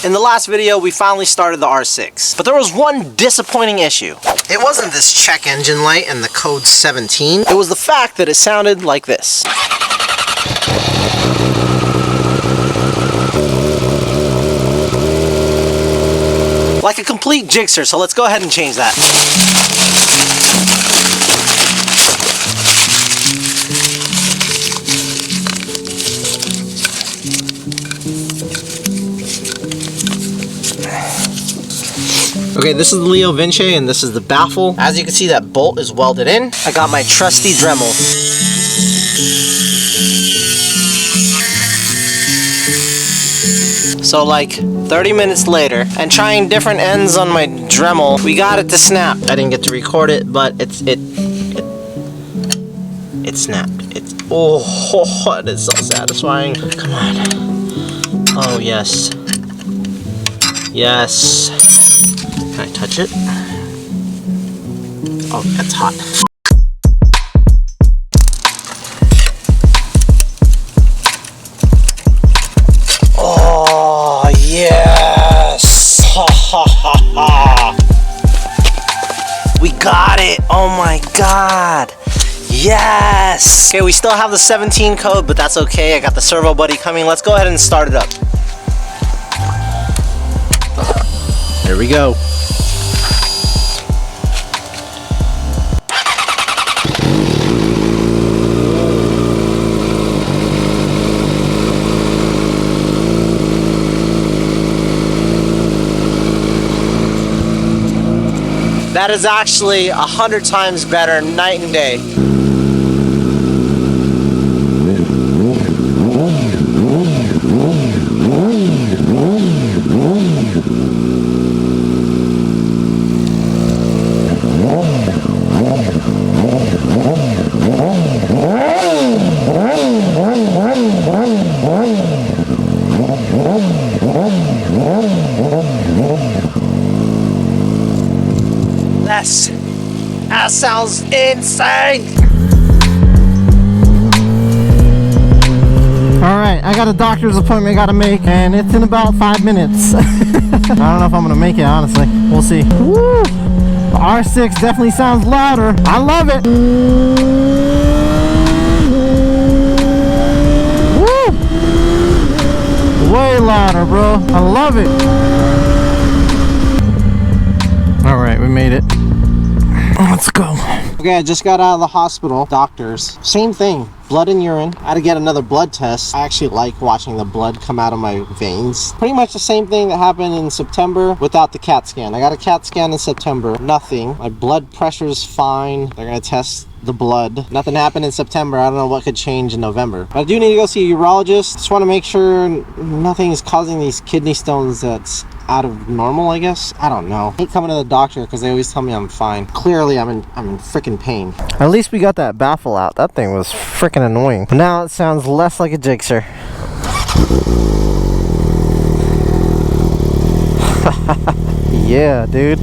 In the last video, we finally started the R6, but there was one disappointing issue. It wasn't this check engine light and the code 17. It was the fact that it sounded like this. Like a complete Jigster, so let's go ahead and change that. Okay, this is the Leo Vinci and this is the baffle. As you can see, that bolt is welded in. I got my trusty Dremel. So like 30 minutes later, and trying different ends on my Dremel, we got it to snap. I didn't get to record it, but it snapped. Oh, it is so satisfying. Come on. Oh yes. Yes. Can I touch it? Oh, that's hot. Oh, yes! Ha ha ha ha! We got it! Oh my god! Yes! Okay, we still have the 17 code, but that's okay. I got the Servo Buddy coming. Let's go ahead and start it up. There we go. That is actually 100 times better, night and day. That sounds insane! Alright, I got a doctor's appointment I gotta make, and it's in about 5 minutes. I don't know if I'm gonna make it, honestly. We'll see. Woo! The R6 definitely sounds louder. I love it! Woo! Way louder, bro. I love it! Alright, we made it. Let's go. Okay, I just got out of the hospital. Doctors. Same thing. Blood and urine. I had to get another blood test. I actually like watching the blood come out of my veins. Pretty much the same thing that happened in September without the CAT scan. I got a CAT scan in September. Nothing. My blood pressure's fine. They're gonna test the blood. Nothing happened in September. I don't know what could change in November. But I do need to go see a urologist. Just want to make sure nothing is causing these kidney stones that's out of normal, I guess. I don't know. I hate coming to the doctor because they always tell me I'm fine. Clearly, I'm in freaking pain. At least we got that baffle out. That thing was freaking annoying. But now it sounds less like a Jigster. Yeah, dude.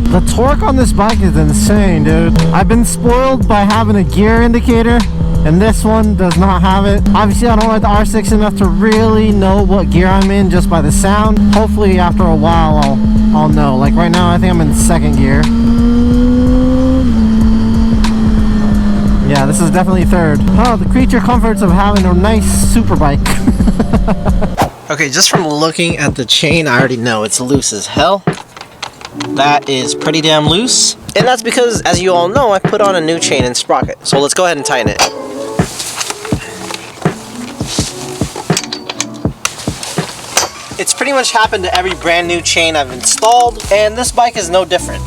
The torque on this bike is insane, dude. I've been spoiled by having a gear indicator, and this one does not have it. Obviously, I don't like the R6 enough to really know what gear I'm in just by the sound. Hopefully, after a while, I'll know. Like right now, I think I'm in second gear. Yeah, this is definitely third. Oh, the creature comforts of having a nice super bike. Okay, just from looking at the chain, I already know it's loose as hell. That is pretty damn loose. And that's because, as you all know, I put on a new chain and sprocket. So let's go ahead and tighten it. It's pretty much happened to every brand new chain I've installed, and this bike is no different.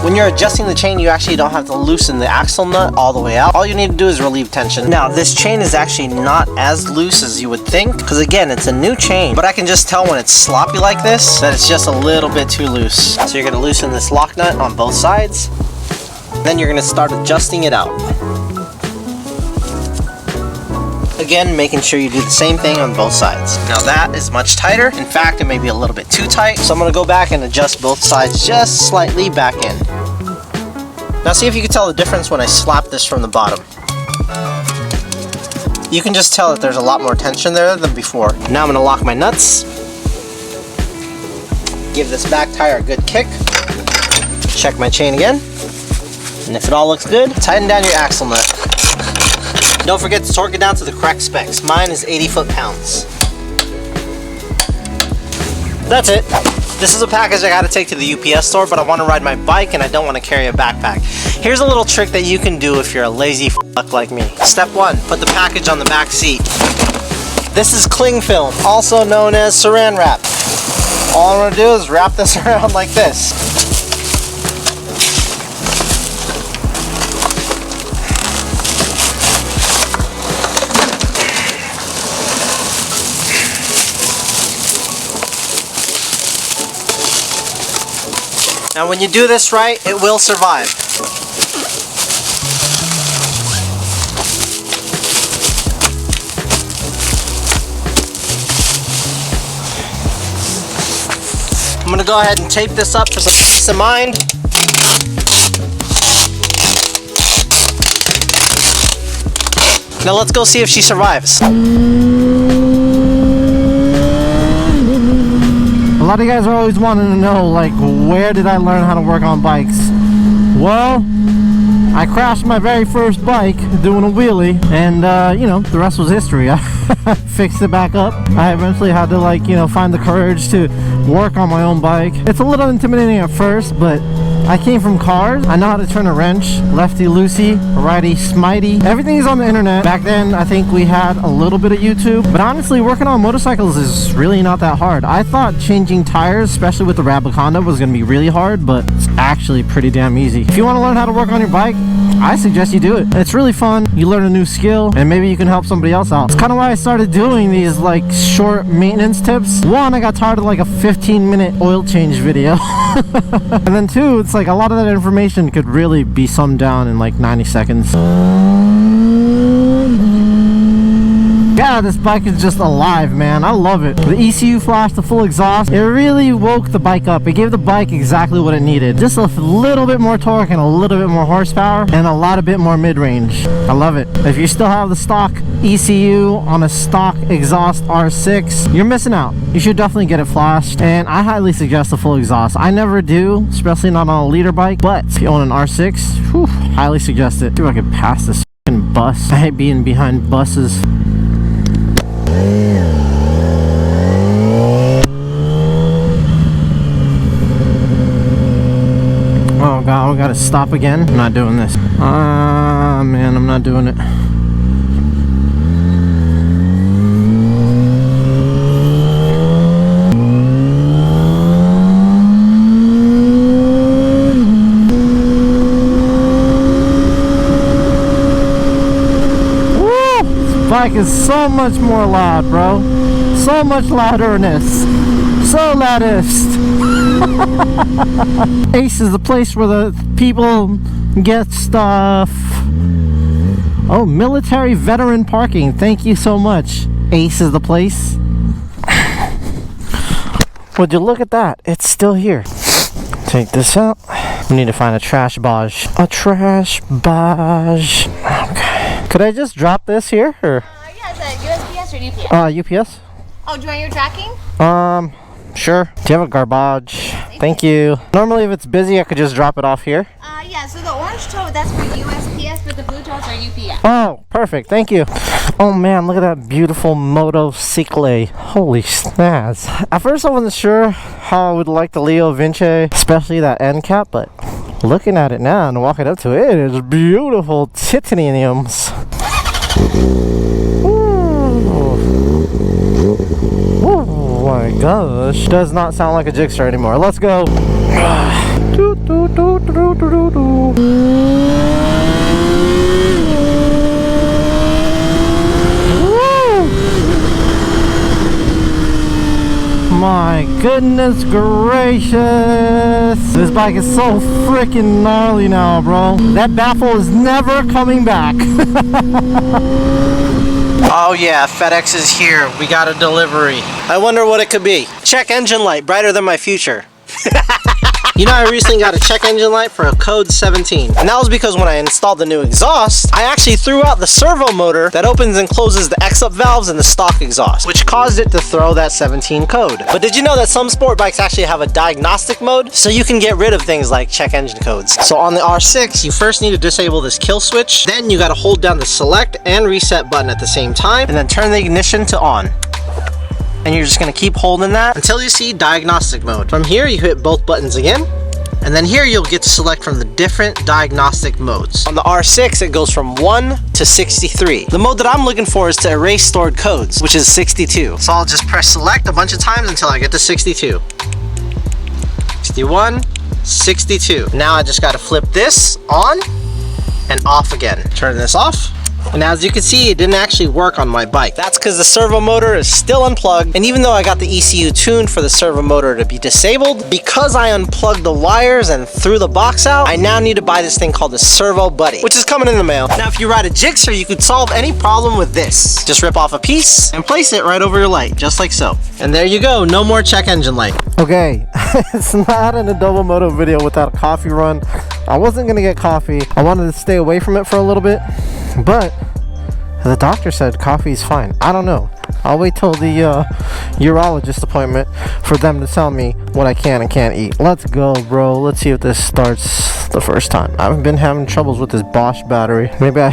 When you're adjusting the chain, you actually don't have to loosen the axle nut all the way out. All you need to do is relieve tension. Now, this chain is actually not as loose as you would think, because again, it's a new chain, but I can just tell when it's sloppy like this, that it's just a little bit too loose. So you're gonna loosen this lock nut on both sides, then you're gonna start adjusting it out. Again, making sure you do the same thing on both sides. Now that is much tighter. In fact, it may be a little bit too tight. So I'm gonna go back and adjust both sides just slightly back in. Now see if you can tell the difference when I slap this from the bottom. You can just tell that there's a lot more tension there than before. Now I'm gonna lock my nuts. Give this back tire a good kick. Check my chain again. And if it all looks good, tighten down your axle nut. Don't forget to torque it down to the correct specs. Mine is 80 foot-pounds. That's it. This is a package I gotta take to the UPS store, but I wanna ride my bike and I don't wanna carry a backpack. Here's a little trick that you can do if you're a lazy fuck like me. Step 1, put the package on the back seat. This is cling film, also known as saran wrap. All I'm gonna do is wrap this around like this. Now when you do this right, it will survive. I'm gonna go ahead and tape this up for some peace of mind. Now let's go see if she survives. A lot of you guys are always wanting to know, like, where did I learn how to work on bikes? Well, I crashed my very first bike doing a wheelie, and you know, the rest was history. I fixed it back up. I eventually had to, like, you know, find the courage to work on my own bike. It's a little intimidating at first, but I came from cars. I know how to turn a wrench, lefty loosey, righty smitey. Everything is on the internet. Back then, I think we had a little bit of YouTube, but honestly, working on motorcycles is really not that hard. I thought changing tires, especially with the Rabbit Honda, was gonna be really hard, but it's actually pretty damn easy. If you wanna learn how to work on your bike, I suggest you do it. It's really fun. You learn a new skill, and maybe you can help somebody else out. It's kind of why I started doing these, like, short maintenance tips. One, I got tired of like a 15-minute oil change video. And then two, it's like a lot of that information could really be summed down in like 90 seconds. Yeah, this bike is just alive, man. I love it. The ECU flash, the full exhaust, it really woke the bike up. It gave the bike exactly what it needed. Just a little bit more torque and a little bit more horsepower and a bit more mid-range. I love it. If you still have the stock ECU on a stock exhaust R6, you're missing out. You should definitely get it flashed, and I highly suggest the full exhaust. I never do, especially not on a liter bike, but if you own an R6, whew, highly suggest it. See if I can pass this f***ing bus. I hate being behind buses. Oh god, we gotta stop again. I'm not doing this. Man, I'm not doing it. Woo! This bike is so much more loud, bro. So much louderness. So loudest. Ace is the place where the people get stuff. Oh, military veteran parking. Thank you so much. Ace is the place. Would you look at that? It's still here. Take this out. We need to find a trash barge. A trash barge. Okay. Could I just drop this here? Or? Yeah, is that USPS or UPS? UPS? Oh, do you want your tracking? Sure. Do you have a garbage? Thank you. Normally, if it's busy, I could just drop it off here. Yeah, so the orange tote, that's for USPS, but the blue totes are UPS. Oh, perfect. Thank you. Oh, man, look at that beautiful motorcycle. Holy snaz. At first, I wasn't sure how I would like the Leo Vinci, especially that end cap, but looking at it now and walking up to it, it is beautiful titaniums. Oh my gosh. Does not sound like a Jigster anymore. Let's go. My goodness gracious. This bike is so freaking gnarly now, bro. That baffle is never coming back. Oh yeah, FedEx is here. We got a delivery. I wonder what it could be. Check engine light, brighter than my future. You know, I recently got a check engine light for a code 17. And that was because when I installed the new exhaust, I actually threw out the servo motor that opens and closes the X-up valves in the stock exhaust, which caused it to throw that 17 code. But did you know that some sport bikes actually have a diagnostic mode? So you can get rid of things like check engine codes. So on the R6, you first need to disable this kill switch. Then you gotta hold down the select and reset button at the same time, and then turn the ignition to on. And you're just gonna keep holding that until you see diagnostic mode. From here, you hit both buttons again, and then here you'll get to select from the different diagnostic modes. On the R6, it goes from 1 to 63. The mode that I'm looking for is to erase stored codes, which is 62. So I'll just press select a bunch of times until I get to 62. 61, 62. Now I just gotta flip this on and off again. Turn this off. And as you can see, it didn't actually work on my bike. That's because the servo motor is still unplugged. And even though I got the ECU tuned for the servo motor to be disabled, because I unplugged the wires and threw the box out, I now need to buy this thing called the Servo Buddy, which is coming in the mail. Now, if you ride a Jigster, you could solve any problem with this. Just rip off a piece and place it right over your light, just like so. And there you go, no more check engine light. Okay, it's not an Adobo Moto video without a coffee run. I wasn't gonna get coffee. I wanted to stay away from it for a little bit, but the doctor said coffee is fine. I don't know. I'll wait till the urologist appointment for them to tell me what I can and can't eat. Let's go, bro. Let's see if this starts the first time. I've been having troubles with this Bosch battery. Maybe I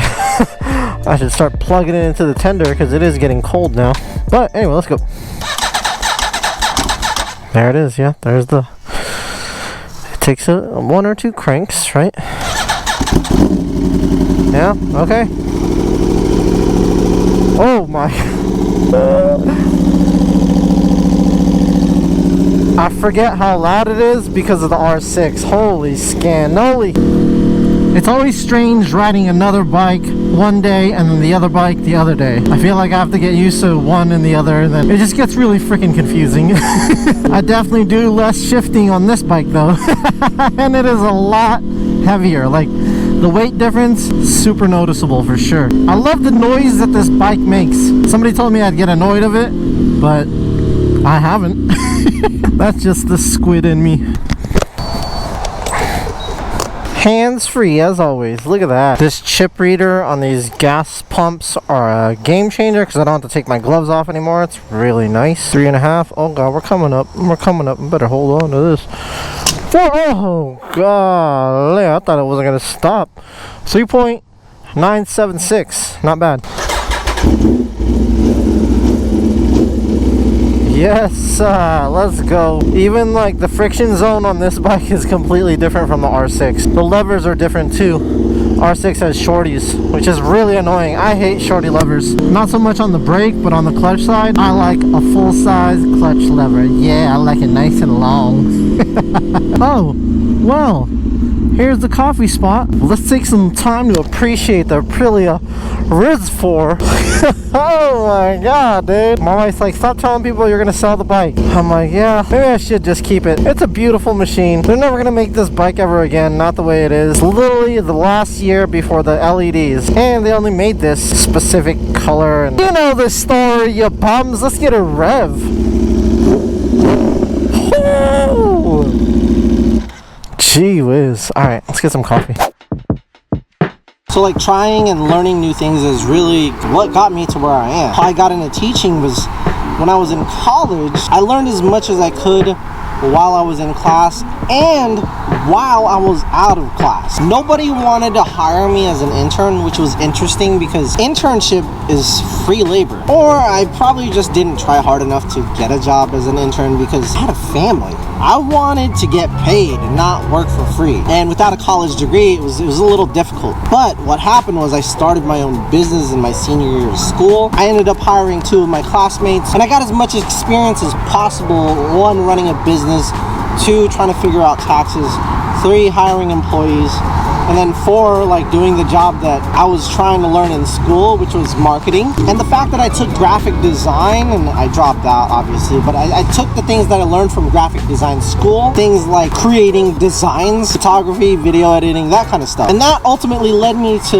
should start plugging it into the tender because it is getting cold now. But anyway, let's go. There it is. Yeah, there's the... It takes one or two cranks, right? Yeah, okay. Oh my. I forget how loud it is because of the R6. Holy scannoli. It's always strange riding another bike one day and then the other bike the other day. I feel like I have to get used to one and the other, and then it just gets really freaking confusing. I definitely do less shifting on this bike though. And it is a lot heavier. Like, the weight difference, super noticeable for sure. I love the noise that this bike makes. Somebody told me I'd get annoyed of it, but I haven't. That's just the squid in me. Hands-free as always. Look at that. This chip reader on these gas pumps are a game changer because I don't have to take my gloves off anymore. It's really nice. 3.5. Oh god, we're coming up. We're coming up. I better hold on to this. Oh golly, I thought it wasn't gonna stop. 3.976. Not bad. Yes, let's go. Even like the friction zone on this bike is completely different from the R6. The levers are different too. R6 has shorties, which is really annoying. I hate shorty levers. Not so much on the brake, but on the clutch side, I like a full-size clutch lever. Yeah, I like it nice and long. Oh, well, here's the coffee spot. Let's take some time to appreciate the Aprilia RIS4. Oh my god, dude. My wife's like, stop telling people you're gonna sell the bike. I'm like, yeah, maybe I should just keep it. It's a beautiful machine. They're never gonna make this bike ever again, not the way it is. Literally the last year before the LEDs. And they only made this specific color. And you know the story, you bums. Let's get a rev. Oh. Gee whiz. Alright, let's get some coffee. So like trying and learning new things is really what got me to where I am. How I got into teaching was when I was in college. I learned as much as I could while I was in class and while I was out of class. Nobody wanted to hire me as an intern, which was interesting because internship is free labor. Or I probably just didn't try hard enough to get a job as an intern because I had a family. I wanted to get paid and not work for free. And without a college degree, it was a little difficult. But what happened was I started my own business in my senior year of school. I ended up hiring 2 of my classmates, and I got as much experience as possible. 1, running a business. 2, trying to figure out taxes. 3, hiring employees. And then 4, like doing the job that I was trying to learn in school, which was marketing. And the fact that I took graphic design, and I dropped out obviously, but I took the things that I learned from graphic design school, things like creating designs, photography, video editing, that kind of stuff. And that ultimately led me to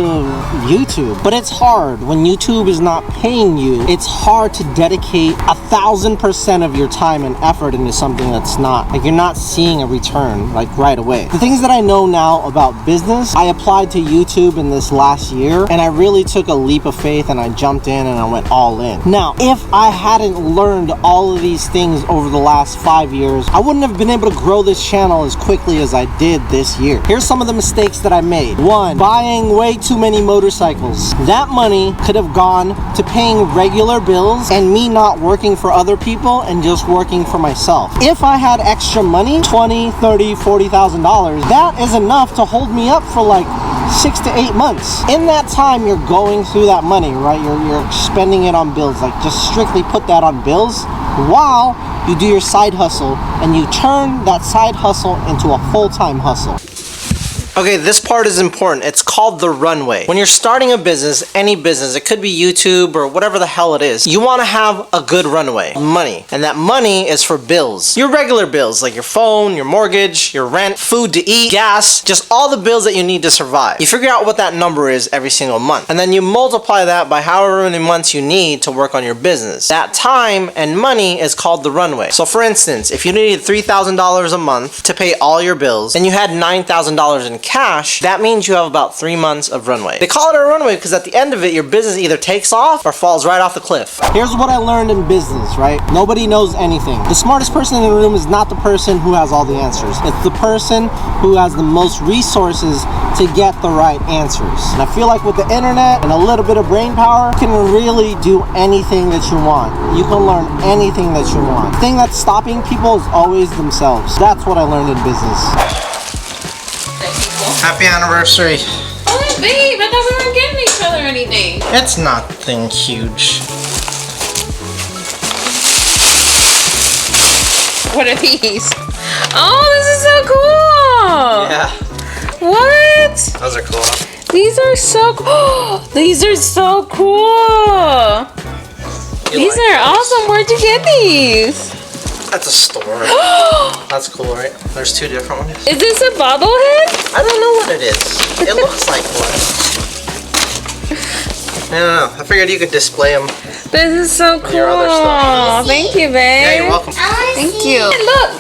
YouTube. But it's hard when YouTube is not paying you. It's hard to dedicate 1,000% of your time and effort into something that's not, like, you're not seeing a return like right away. The things that I know now about business, I applied to YouTube in this last year, and I really took a leap of faith and I jumped in and I went all in. Now, if I hadn't learned all of these things over the last 5 years, I wouldn't have been able to grow this channel as quickly as I did this year. Here's some of the mistakes that I made. 1, buying way too many motorcycles. That money could have gone to paying regular bills and me not working for other people and just working for myself. If I had extra money, $20,000, $30,000, $40,000, that is enough to hold me up for like 6 to 8 months. In that time, you're going through that money, right? You're spending it on bills. Like, just strictly put that on bills while you do your side hustle, and you turn that side hustle into a full-time hustle. Okay, this part is important. It's called the runway. When you're starting a business, any business, it could be YouTube or whatever the hell it is, you want to have a good runway, money. And that money is for bills. Your regular bills, like your phone, your mortgage, your rent, food to eat, gas, just all the bills that you need to survive. You figure out what that number is every single month. And then you multiply that by however many months you need to work on your business. That time and money is called the runway. So for instance, if you needed $3,000 a month to pay all your bills and you had $9,000 in cash, that means you have about 3 months of runway. They call it a runway because at the end of it, your business either takes off or falls right off the cliff. Here's what I learned in business, right? Nobody knows anything. The smartest person in the room is not the person who has all the answers. It's the person who has the most resources to get the right answers. And I feel like with the internet and a little bit of brain power, you can really do anything that you want. You can learn anything that you want. The thing that's stopping people is always themselves. That's what I learned in business. Happy anniversary. Oh, babe, I thought we weren't getting each other anything. It's nothing huge. What are these? Oh, this is so cool. Yeah. What? Those are cool. These are so cool. These are so cool. These are awesome. Where'd you get these? That's a store. That's cool, right? There's 2 different ones. Is this a bobblehead? I don't know what it is. It looks like one. I don't know. I figured you could display them. This is so cool. Your other stuff. Thank you, babe. Yeah, you're welcome. Thank you. Look.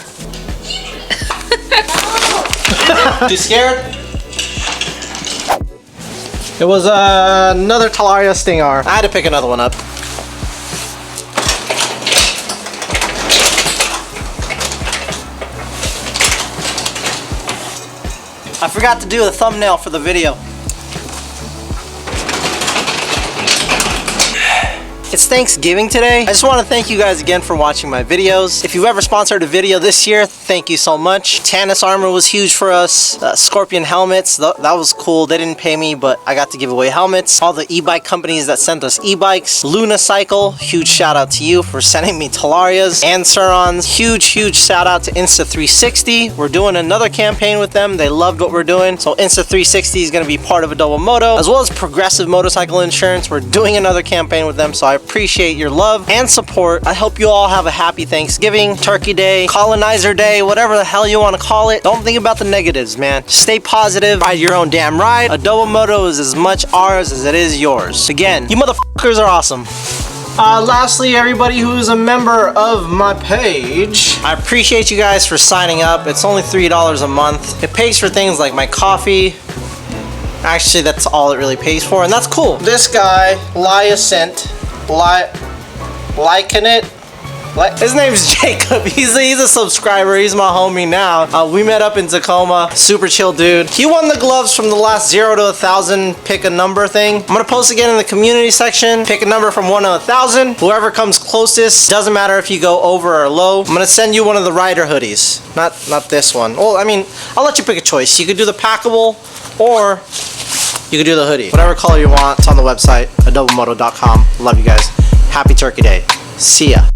Too scared? It was another Talaria Stinger. I had to pick another one up. I forgot to do the thumbnail for the video. It's Thanksgiving today. I just want to thank you guys again for watching my videos. If you've ever sponsored a video this year, thank you so much. Tannis Armor was huge for us. Scorpion helmets, that was cool. They didn't pay me, but I got to give away helmets. All the e-bike companies that sent us e-bikes. Luna Cycle, huge shout out to you for sending me Talarias and Surons. Huge shout out to Insta360. We're doing another campaign with them. They loved what we're doing. So Insta360 is going to be part of a double moto, as well as Progressive Motorcycle Insurance. We're doing another campaign with them, so I appreciate your love and support. I hope you all have a happy Thanksgiving, Turkey Day, Colonizer Day, whatever the hell you want to call it. Don't think about the negatives, man. Just stay positive, ride your own damn ride. A double moto is as much ours as it is yours. Again, you motherfuckers are awesome. Lastly, everybody who is a member of my page, I appreciate you guys for signing up. It's only $3 a month. It pays for things like my coffee. Actually, that's all it really pays for, and that's cool. This guy, liking it. His name's Jacob. He's a subscriber. He's my homie now. We met up in Tacoma. Super chill dude. He won the gloves from the last 0 to 1,000 pick a number thing. I'm gonna post again in the community section. Pick a number from 1 to 1,000. Whoever comes closest, doesn't matter if you go over or low. I'm gonna send you one of the rider hoodies. Not this one. Well, I mean, I'll let you pick a choice. You could do the packable or you could do the hoodie. Whatever color you want, it's on the website, adobemoto.com. Love you guys. Happy Turkey Day. See ya.